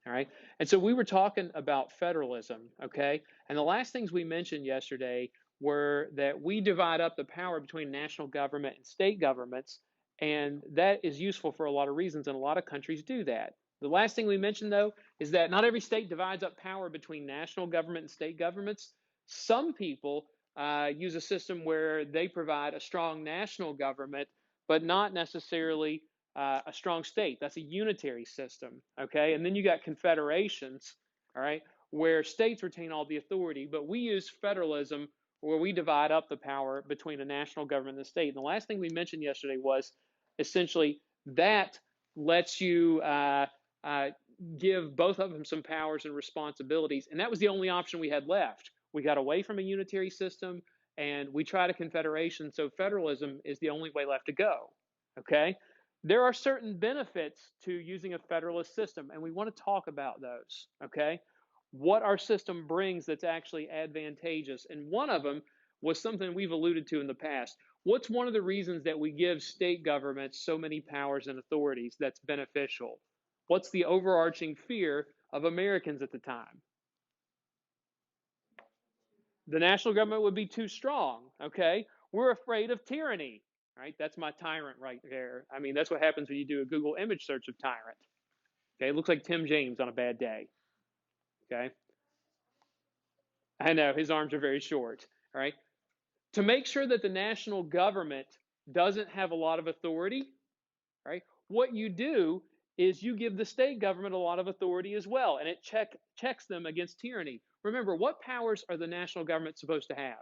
All right. And so we were talking about federalism, okay? And the last things we mentioned yesterday were that we divide up the power between national government and state governments, and that is useful for a lot of reasons, and a lot of countries do that. The last thing we mentioned, though, is that not every state divides up power between national government and state governments. Some people use a system where they provide a strong national government, but not necessarily a strong state. That's a unitary system, okay? And then you got confederations, all right, where states retain all the authority, but we use federalism where we divide up the power between a national government and the state. And the last thing we mentioned yesterday was essentially that lets you give both of them some powers and responsibilities, and that was the only option we had left. We got away from a unitary system, and we tried a confederation, so federalism is the only way left to go, okay? There are certain benefits to using a federalist system, and we want to talk about those, okay? What our system brings that's actually advantageous, and one of them was something we've alluded to in the past. What's one of the reasons that we give state governments so many powers and authorities that's beneficial? What's the overarching fear of Americans at the time? The national government would be too strong, okay? We're afraid of tyranny, right? That's my tyrant right there. I mean, that's what happens when you do a Google image search of tyrant. Okay, it looks like Tim James on a bad day. Okay, I know his arms are very short. All right, to make sure that the national government doesn't have a lot of authority, right? What you do is you give the state government a lot of authority as well, and it checks them against tyranny. Remember, what powers are the national government supposed to have?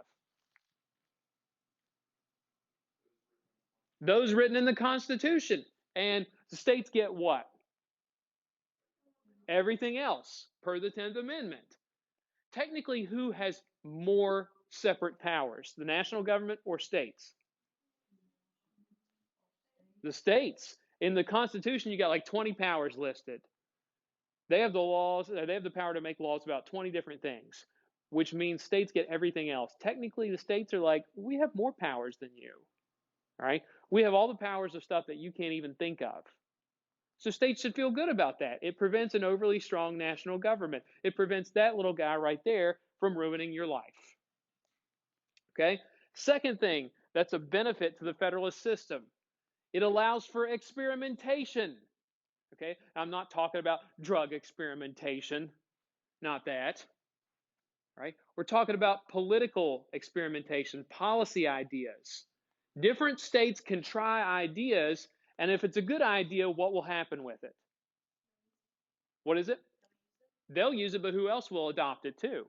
Those written in the Constitution. And the states get what? Everything else per the 10th Amendment. Technically, who has more separate powers, the national government or states? The states. In the Constitution, you got like 20 powers listed. They have the laws, they have the power to make laws about 20 different things, which means states get everything else. Technically, the states are like, we have more powers than you, right? We have all the powers of stuff that you can't even think of. So states should feel good about that. It prevents an overly strong national government. It prevents that little guy right there from ruining your life. Okay? Second thing that's a benefit to the federalist system, it allows for experimentation. Okay? I'm not talking about drug experimentation, not that. Right? We're talking about political experimentation, policy ideas. Different states can try ideas, and if it's a good idea, what will happen with it? What is it? They'll use it, but who else will adopt it too?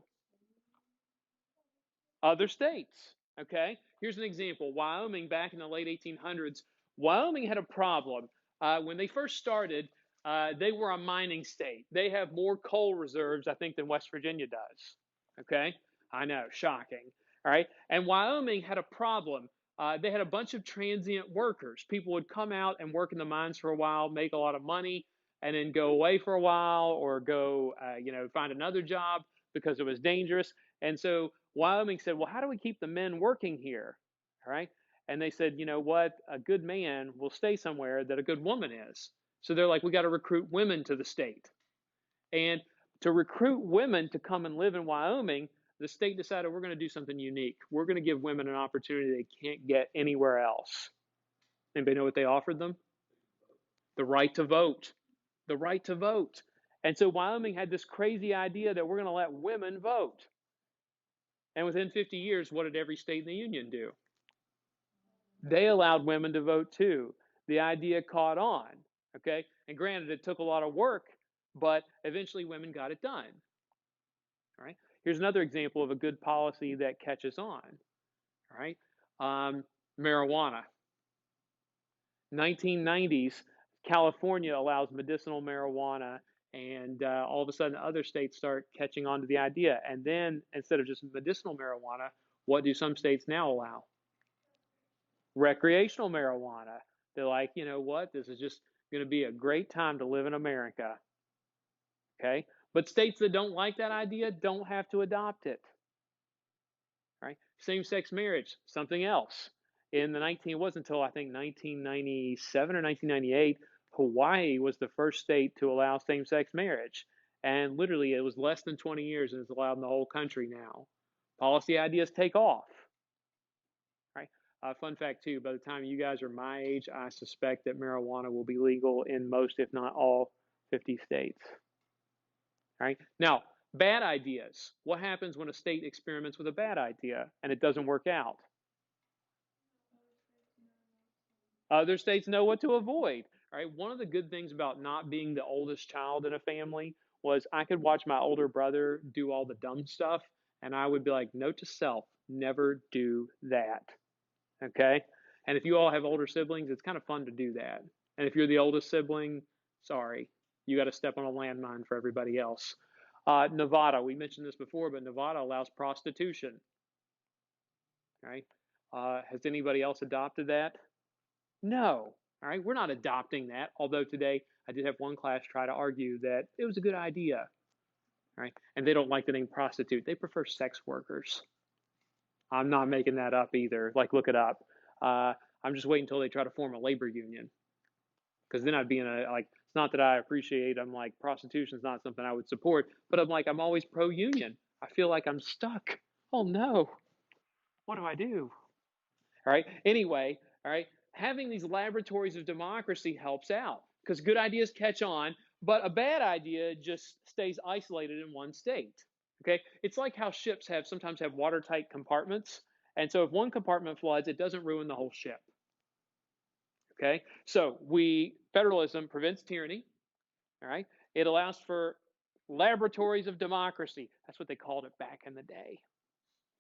Other states. Okay? Here's an example. Wyoming, back in the late 1800s, Wyoming had a problem. When they first started, they were a mining state. They have more coal reserves, I think, than West Virginia does. Okay? I know, shocking. All right? And Wyoming had a problem. They had a bunch of transient workers. People would come out and work in the mines for a while, make a lot of money, and then go away for a while or go, find another job because it was dangerous. And so Wyoming said, well, how do we keep the men working here? All right. And they said, you know what? A good man will stay somewhere that a good woman is. So they're like, we got to recruit women to the state. And to recruit women to come and live in Wyoming, the state decided we're going to do something unique. We're going to give women an opportunity they can't get anywhere else. Anybody know what they offered them? The right to vote. The right to vote. And so Wyoming had this crazy idea that we're going to let women vote. And within 50 years, what did every state in the union do? They allowed women to vote too. The idea caught on, okay? And granted, it took a lot of work, but eventually women got it done, all right? Here's another example of a good policy that catches on, all right? Marijuana. 1990s, California allows medicinal marijuana, and all of a sudden other states start catching on to the idea. And then instead of just medicinal marijuana, what do some states now allow? Recreational marijuana. They're like, you know what? This is just going to be a great time to live in America. Okay? But states that don't like that idea don't have to adopt it. Right? Same-sex marriage, something else. It wasn't until I think 1997 or 1998, Hawaii was the first state to allow same-sex marriage. And literally, it was less than 20 years and it's allowed in the whole country now. Policy ideas take off, right? Fun fact, too, by the time you guys are my age, I suspect that marijuana will be legal in most, if not all, 50 states, right? Now, bad ideas. What happens when a state experiments with a bad idea and it doesn't work out? Other states know what to avoid. All right. One of the good things about not being the oldest child in a family was I could watch my older brother do all the dumb stuff, and I would be like, note to self, never do that. Okay. And if you all have older siblings, it's kind of fun to do that. And if you're the oldest sibling, sorry, you got to step on a landmine for everybody else. Nevada, we mentioned this before, but Nevada allows prostitution. Right? Has anybody else adopted that? No. All right, we're not adopting that. Although today I did have one class try to argue that it was a good idea. Right? And they don't like the name prostitute. They prefer sex workers. I'm not making that up either. Like, look it up. I'm just waiting until they try to form a labor union. Because then I'd be in a, like, it's not that I appreciate, I'm like, prostitution is not something I would support, but I'm like, I'm always pro union. I feel like I'm stuck. Oh no. What do I do? All right. Anyway, all right. Having these laboratories of democracy helps out because good ideas catch on, but a bad idea just stays isolated in one state. Okay. It's like how ships have sometimes have watertight compartments. And so if one compartment floods, it doesn't ruin the whole ship. Okay. So federalism prevents tyranny. All right. It allows for laboratories of democracy. That's what they called it back in the day.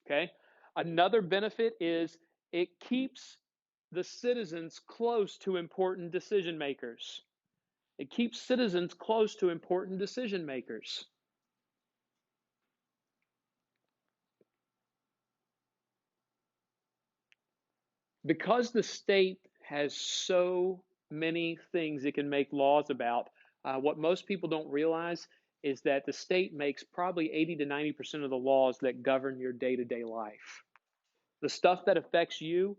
Okay. Another benefit is it keeps the citizens close to important decision makers. It keeps citizens close to important decision makers. Because the state has so many things it can make laws about, what most people don't realize is that the state makes probably 80 to 90% of the laws that govern your day to day life. The stuff that affects you,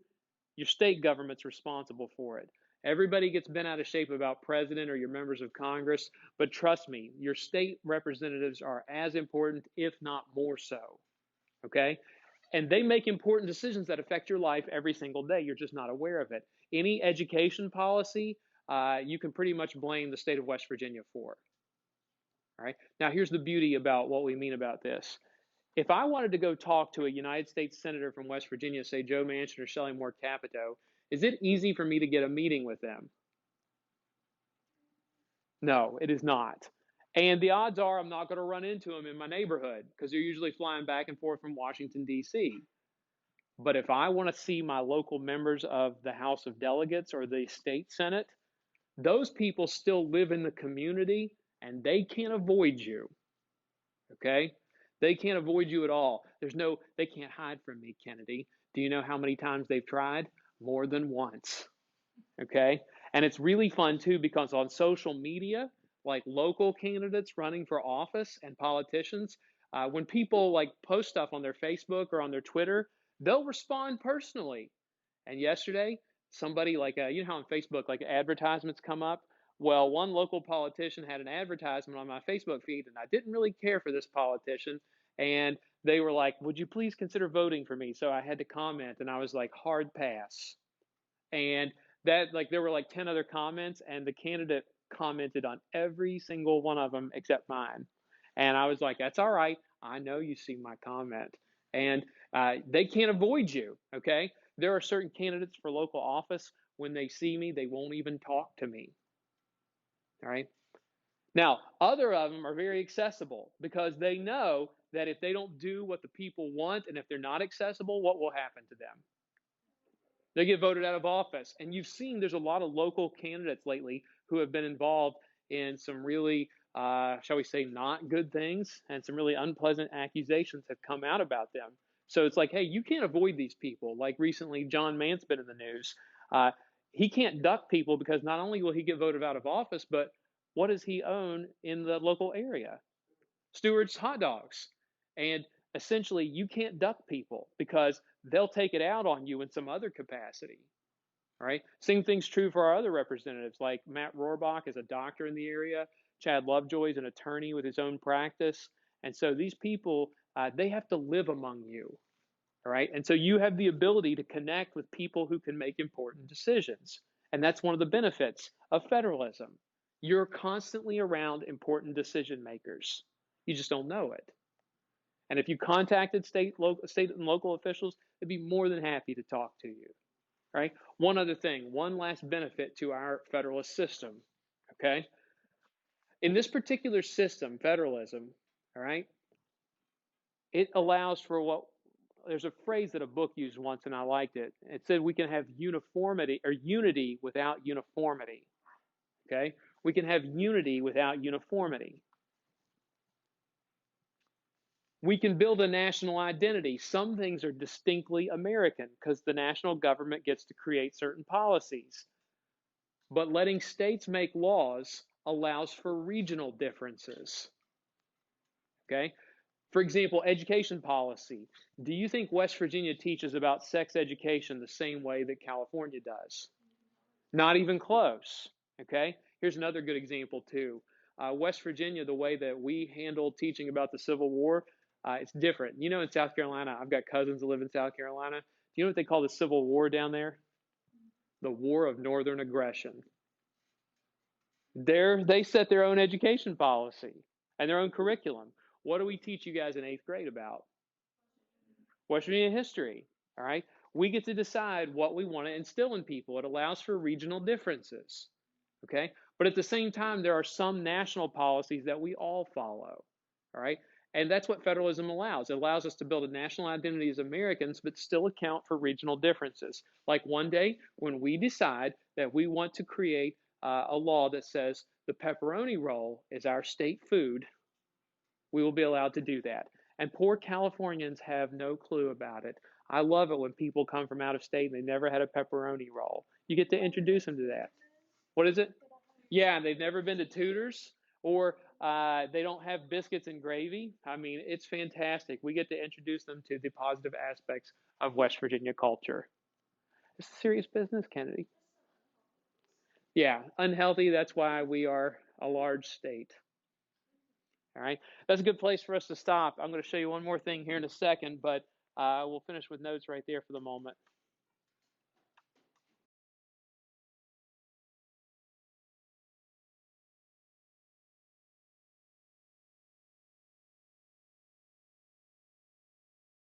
your state government's responsible for it. Everybody gets bent out of shape about president or your members of Congress, but trust me, your state representatives are as important, if not more so. Okay? And they make important decisions that affect your life every single day. You're just not aware of it. Any education policy, you can pretty much blame the state of West Virginia for. All right. Now, here's the beauty about what we mean about this. If I wanted to go talk to a United States Senator from West Virginia, say Joe Manchin or Shelley Moore Capito, is it easy for me to get a meeting with them? No, it is not. And the odds are I'm not going to run into them in my neighborhood because they're usually flying back and forth from Washington, D.C. But if I want to see my local members of the House of Delegates or the state Senate, those people still live in the community and they can't avoid you. Okay? They can't avoid you at all. They can't hide from me, Kennedy. Do you know how many times they've tried? More than once. Okay? And it's really fun too because on social media, like local candidates running for office and politicians, when people like post stuff on their Facebook or on their Twitter, they'll respond personally. And yesterday, somebody like, you know how on Facebook, like advertisements come up? Well, one local politician had an advertisement on my Facebook feed, and I didn't really care for this politician. And they were like, would you please consider voting for me? So I had to comment, and I was like, hard pass. And that, like, there were like 10 other comments, and the candidate commented on every single one of them except mine. And I was like, that's all right. I know you see my comment. And they can't avoid you, okay? There are certain candidates for local office, when they see me, they won't even talk to me, all right? Now, other of them are very accessible because they know that if they don't do what the people want and if they're not accessible, what will happen to them? They get voted out of office. And you've seen there's a lot of local candidates lately who have been involved in some really, shall we say, not good things, and some really unpleasant accusations have come out about them. So it's like, hey, you can't avoid these people. Like recently, John Mance been in the news. He can't duck people because not only will he get voted out of office, but what does he own in the local area? Stewart's hot dogs. And essentially, you can't duck people because they'll take it out on you in some other capacity. All right. Same thing's true for our other representatives, like Matt Rohrbach is a doctor in the area. Chad Lovejoy is an attorney with his own practice. And so these people, they have to live among you. All right. And so you have the ability to connect with people who can make important decisions. And that's one of the benefits of federalism. You're constantly around important decision makers. You just don't know it. And if you contacted state and local officials, they'd be more than happy to talk to you. Right? One other thing, one last benefit to our federalist system. Okay? In this particular system, federalism, all right, it allows for what there's a phrase that a book used once and I liked it. It said we can have uniformity or unity without uniformity. Okay? We can have unity without uniformity. We can build a national identity. Some things are distinctly American because the national government gets to create certain policies. But letting states make laws allows for regional differences. Okay? For example, education policy. Do you think West Virginia teaches about sex education the same way that California does? Not even close. Okay? Here's another good example, too. West Virginia, the way that we handle teaching about the Civil War, it's different. You know, in South Carolina, I've got cousins that live in South Carolina. Do you know what they call the Civil War down there? The War of Northern Aggression. They set their own education policy and their own curriculum. What do we teach you guys in eighth grade about? West Virginia history. All right. We get to decide what we want to instill in people. It allows for regional differences. Okay. But at the same time, there are some national policies that we all follow. All right. And that's what federalism allows. It allows us to build a national identity as Americans, but still account for regional differences. Like one day when we decide that we want to create a law that says the pepperoni roll is our state food, we will be allowed to do that. And poor Californians have no clue about it. I love it when people come from out of state and they never had a pepperoni roll. You get to introduce them to that. What is it? Yeah, they've never been to Tudor's or they don't have biscuits and gravy. I mean, it's fantastic. We get to introduce them to the positive aspects of West Virginia culture. It's serious business, Kennedy. Yeah, unhealthy. That's why we are a large state. All right. That's a good place for us to stop. I'm going to show you one more thing here in a second, but we'll finish with notes right there for the moment.